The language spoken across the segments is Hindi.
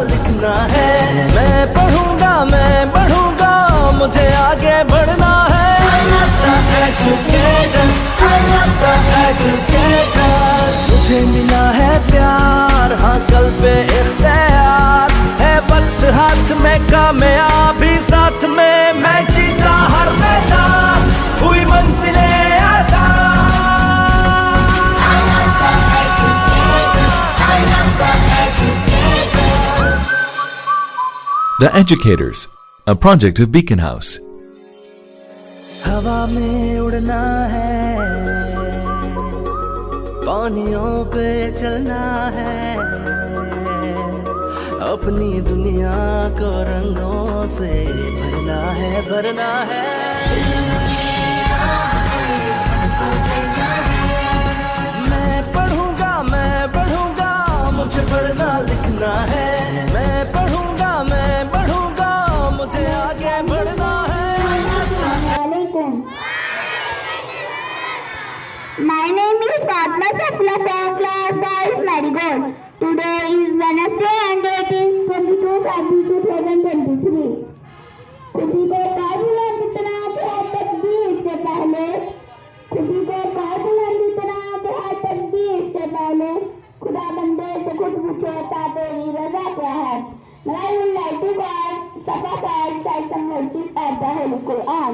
लिखना है, मैं पढ़ूंगा, मैं बढ़ूंगा, मुझे आगे बढ़ना है। I love the educators, I love the educators। मुझे मिला है प्यार, हाँ कल पे इख्तियार है, वक्त हाथ में, कामयाबी साथ में, मैं जीता हर मैदान, हुई मंजिलें आसान। I love the educators, I love the educators। The Educators, a project of Beacon House. हवा में उड़ना है, पानियों पे चलना है, अपनी दुनिया को रंगों से भरना है, भरना है। मैं पढ़ूंगा, मैं बढ़ूंगा, मुझे पढ़ना लिखना है, मैं पढ़ूंगा, मैं बढ़ूंगा, मुझे आगे बढ़ना है। My name is Fatima, Satrah from class 5 Marigold. Today is Wednesday and date is 22/5/2023. खुदी को काबुला जितना बहुत तकदीर से पहले, खुदी को काबुला जितना बहुत तकदीर से पहले, खुदा बंदे से खुद पूछता तेरी रजा क्या है। I would like to add Satrah cite some verses at the Holy Quran.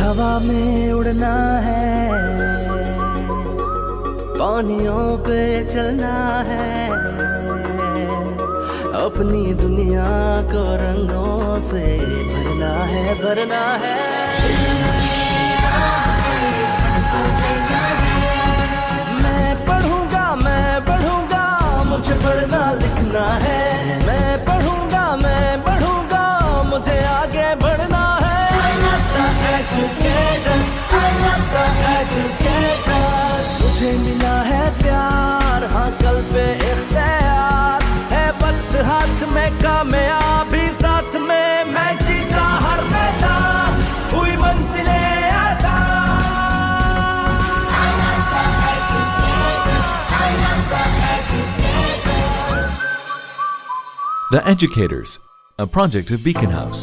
हवा में उड़ना है, पानियों पे चलना है, अपनी दुनिया को रंगों से भरना है, भरना है। मैं पढ़ूंगा, मैं बढ़ूंगा, मुझे पढ़ना लिखना है, मैं पढ़ूंगा, मैं बढ़ूंगा, मुझे आगे बढ़ना है। I love the educators, I love the educators। मुझे मिला है प्यार, हाँ कल पे इख्तियार है, वक्त हाथ में, कामयाबी साथ में, मैं जीता हर मैदान, हुई मंजिलें आसान। I love the educators, I love the educators। The Educators, a project of Beacon House.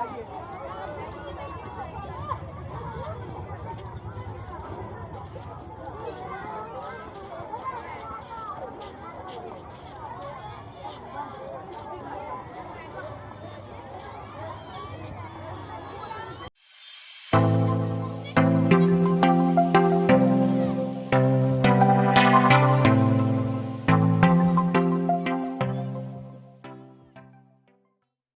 है।